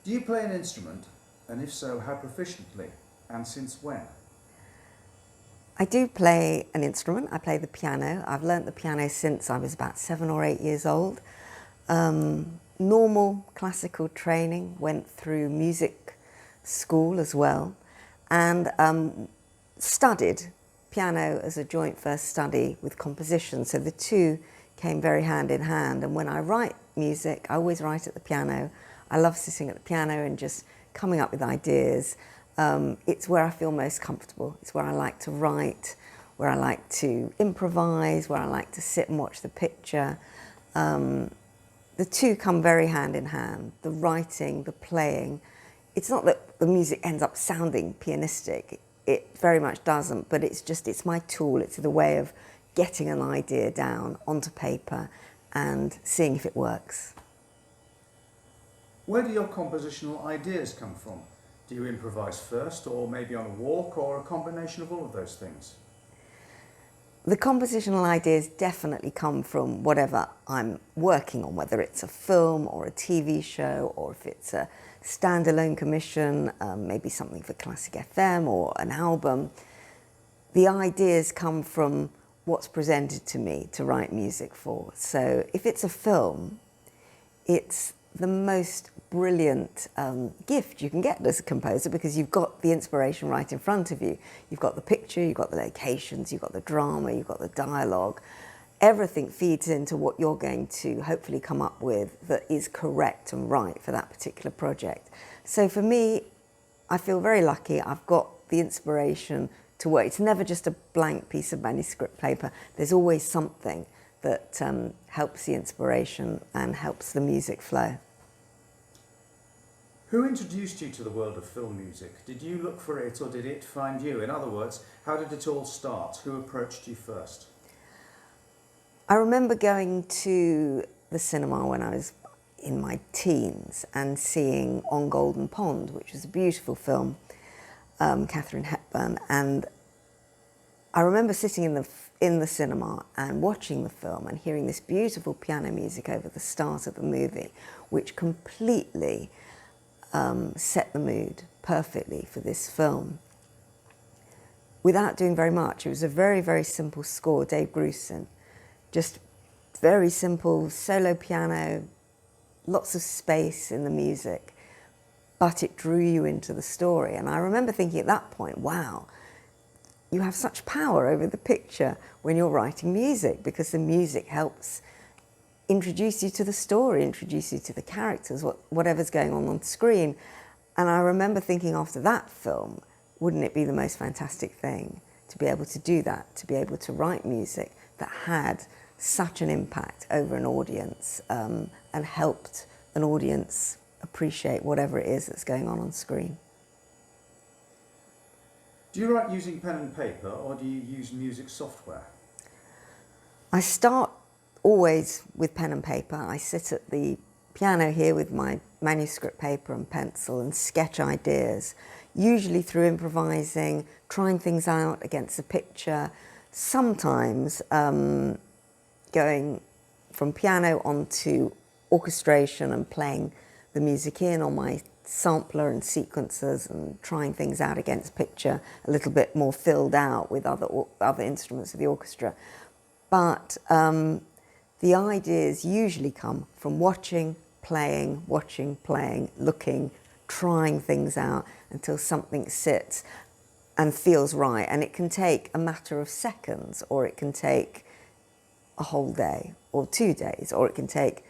Do you play an instrument, and if so, how proficiently, and since when? I do play an instrument. I play the piano. I've learnt the piano since I was about 7 or 8 years old. Normal classical training, went through music school as well, and studied piano as a joint first study with composition. So the two came very hand in hand. And when I write music, I always write at the piano. I love sitting at the piano and just coming up with ideas. It's where I feel most comfortable. It's where I like to write, where I like to improvise, where I like to sit and watch the picture. The two come very hand in hand, the writing, the playing. It's not that the music ends up sounding pianistic, it very much doesn't, but it's my tool, it's the way of getting an idea down onto paper and seeing if it works. Where do your compositional ideas come from? Do you improvise first, or maybe on a walk, or a combination of all of those things? The compositional ideas definitely come from whatever I'm working on, whether it's a film or a TV show, or if it's a standalone commission, maybe something for Classic FM or an album. The ideas come from what's presented to me to write music for. So if it's a film, it's the most brilliant gift you can get as a composer, because you've got the inspiration right in front of you. You've got the picture, you've got the locations, you've got the drama, you've got the dialogue. Everything feeds into what you're going to hopefully come up with that is correct and right for that particular project. So for me, I feel very lucky. I've got the inspiration to work. It's never just a blank piece of manuscript paper. There's always something that helps the inspiration and helps the music flow. Who introduced you to the world of film music? Did you look for it, or did it find you? In other words, how did it all start? Who approached you first? I remember going to the cinema when I was in my teens and seeing On Golden Pond, which was a beautiful film, Katharine Hepburn, and I remember sitting in the cinema and watching the film and hearing this beautiful piano music over the start of the movie, which completely set the mood perfectly for this film. Without doing very much, it was a very, very simple score, Dave Grusin, just very simple solo piano, lots of space in the music, but it drew you into the story. And I remember thinking at that point, wow, you have such power over the picture when you're writing music, because the music helps introduce you to the story, introduce you to the characters, whatever's going on screen. And I remember thinking after that film, wouldn't it be the most fantastic thing to be able to do that, to be able to write music that had such an impact over an audience and helped an audience appreciate whatever it is that's going on screen. Do you write using pen and paper, or do you use music software? I start always with pen and paper. I sit at the piano here with my manuscript paper and pencil and sketch ideas, usually through improvising, trying things out against a picture, sometimes going from piano onto orchestration and playing the music in on my sampler and sequencers and trying things out against picture, a little bit more filled out with other instruments of the orchestra. But the ideas usually come from watching, playing, looking, trying things out until something sits and feels right. And it can take a matter of seconds, or it can take a whole day or 2 days, or it can take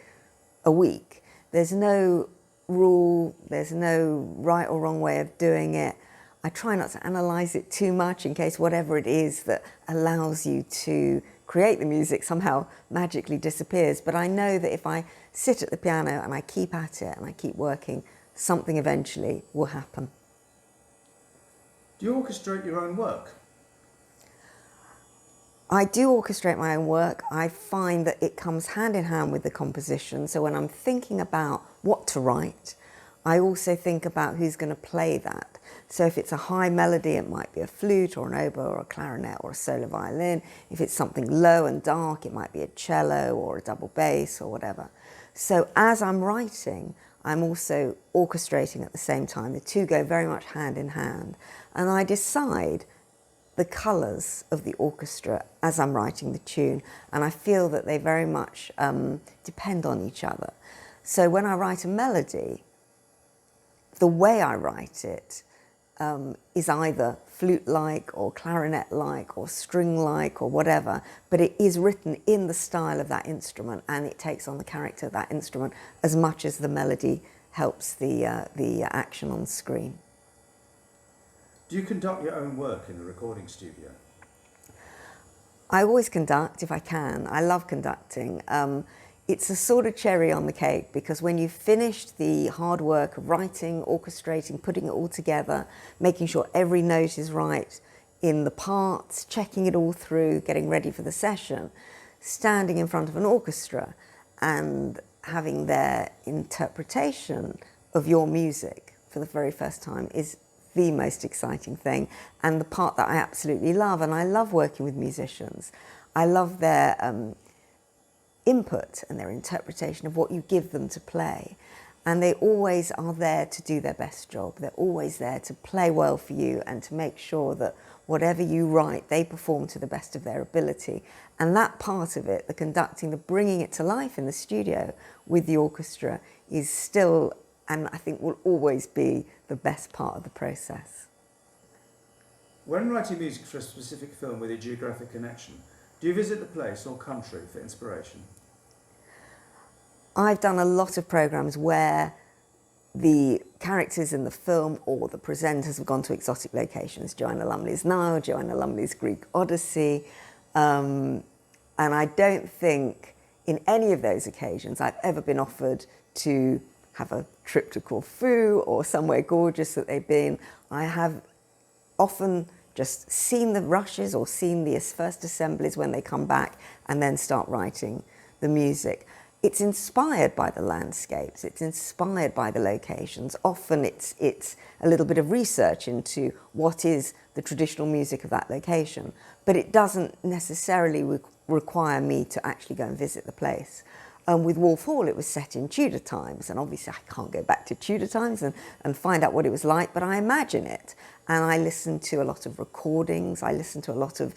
a week. There's no rule, there's no right or wrong way of doing it. I try not to analyse it too much in case whatever it is that allows you to create the music somehow magically disappears. But I know that if I sit at the piano and I keep at it and I keep working, something eventually will happen. Do you orchestrate your own work? I do orchestrate my own work. I find that it comes hand in hand with the composition. So when I'm thinking about what to write, I also think about who's going to play that. So if it's a high melody, it might be a flute or an oboe or a clarinet or a solo violin. If it's something low and dark, it might be a cello or a double bass or whatever. So as I'm writing, I'm also orchestrating at the same time. The two go very much hand in hand. And I decide the colours of the orchestra as I'm writing the tune, and I feel that they very much depend on each other. So when I write a melody, the way I write it is either flute-like or clarinet-like or string-like or whatever, but it is written in the style of that instrument, and it takes on the character of that instrument as much as the melody helps the action on screen. Do you conduct your own work in the recording studio? I always conduct if I can. I love conducting. It's a sort of cherry on the cake, because when you've finished the hard work of writing, orchestrating, putting it all together, making sure every note is right in the parts, checking it all through, getting ready for the session, standing in front of an orchestra and having their interpretation of your music for the very first time is the most exciting thing, and the part that I absolutely love. And I love working with musicians. I love their input and their interpretation of what you give them to play. And they always are there to do their best job. They're always there to play well for you and to make sure that whatever you write, they perform to the best of their ability. And that part of it, the conducting, the bringing it to life in the studio with the orchestra, is still, and I think will always be, the best part of the process. When writing music for a specific film with a geographic connection, do you visit the place or country for inspiration? I've done a lot of programmes where the characters in the film or the presenters have gone to exotic locations. Joanna Lumley's Nile, Joanna Lumley's Greek Odyssey. And I don't think in any of those occasions I've ever been offered to have a trip to Corfu or somewhere gorgeous that they've been. I have often just seen the rushes or seen the first assemblies when they come back and then start writing the music. It's inspired by the landscapes, it's inspired by the locations. Often it's a little bit of research into what is the traditional music of that location, but it doesn't necessarily require me to actually go and visit the place. With Wolf Hall, it was set in Tudor times, and obviously I can't go back to Tudor times and find out what it was like, but I imagine it. And I listened to a lot of recordings, I listened to a lot of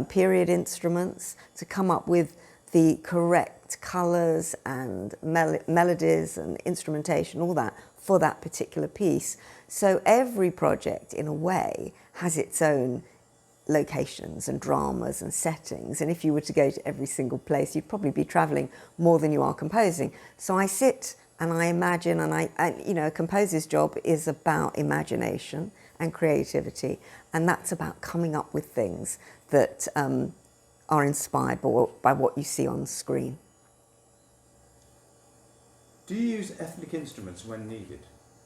period instruments to come up with the correct colours and melodies and instrumentation, all that, for that particular piece. So every project, in a way, has its own locations and dramas and settings, and if you were to go to every single place, you'd probably be travelling more than you are composing. So I sit and I imagine, and you know, a composer's job is about imagination and creativity, and that's about coming up with things that are inspired by what you see on screen. Do you use ethnic instruments when needed?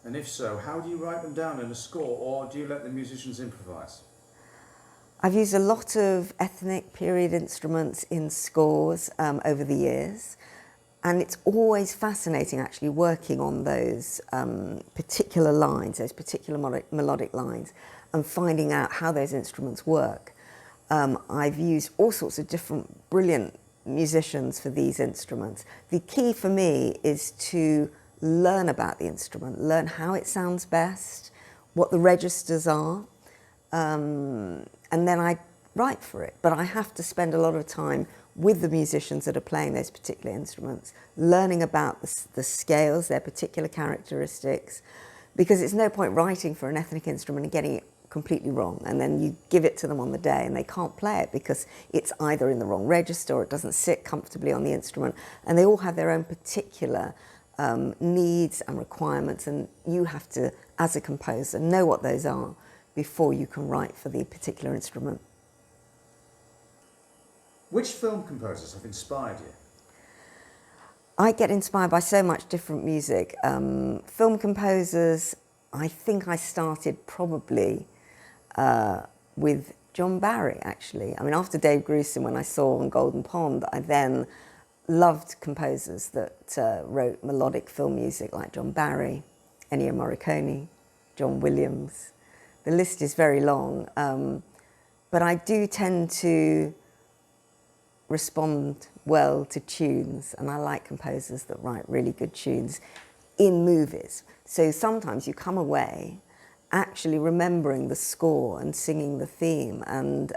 And if so, how do you write them down in a score, or do you let the musicians improvise? I've used a lot of ethnic period instruments in scores over the years, and it's always fascinating actually working on those particular lines, those particular melodic lines, and finding out how those instruments work. I've used all sorts of different brilliant musicians for these instruments. The key for me is to learn about the instrument, learn how it sounds best, what the registers are, and then I write for it. But I have to spend a lot of time with the musicians that are playing those particular instruments, learning about the scales, their particular characteristics, because it's no point writing for an ethnic instrument and getting it completely wrong, and then you give it to them on the day and they can't play it because it's either in the wrong register or it doesn't sit comfortably on the instrument, and they all have their own particular needs and requirements, and you have to, as a composer, know what those are before you can write for the particular instrument. Which film composers have inspired you? I get inspired by so much different music. Film composers, I think I started probably with John Barry, actually. I mean, after Dave Grusin, when I saw on Golden Pond, I then loved composers that wrote melodic film music like John Barry, Ennio Morricone, John Williams. The list is very long, but I do tend to respond well to tunes, and I like composers that write really good tunes. in movies. So sometimes you come away actually remembering the score and singing the theme, and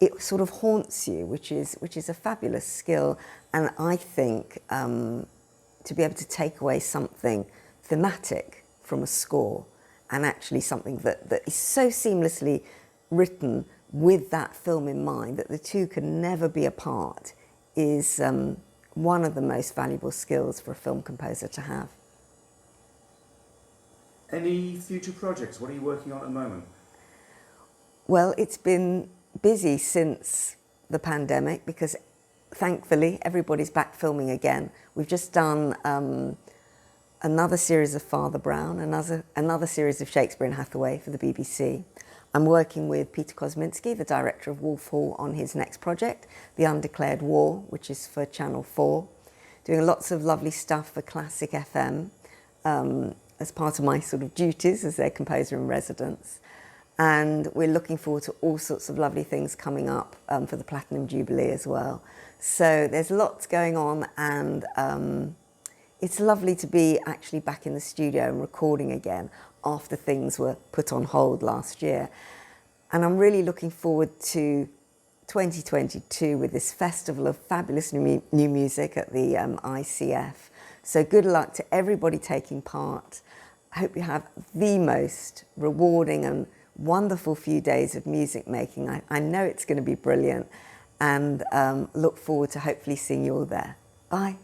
it sort of haunts you, which is a fabulous skill. And I think to be able to take away something thematic from a score, and actually something that is so seamlessly written with that film in mind that the two can never be apart, is one of the most valuable skills for a film composer to have. Any future projects? What are you working on at the moment? Well, it's been busy since the pandemic because thankfully everybody's back filming again. We've just done another series of Father Brown, another series of Shakespeare in Hathaway for the BBC. I'm working with Peter Kosminski, the director of Wolf Hall, on his next project, The Undeclared War, which is for Channel 4. Doing lots of lovely stuff for Classic FM as part of my sort of duties as their composer in residence. And we're looking forward to all sorts of lovely things coming up for the Platinum Jubilee as well. So there's lots going on, and it's lovely to be actually back in the studio and recording again after things were put on hold last year. And I'm really looking forward to 2022 with this festival of fabulous new music at the ICF. So good luck to everybody taking part. I hope you have the most rewarding and wonderful few days of music making. I know it's going to be brilliant, and look forward to hopefully seeing you all there. Bye.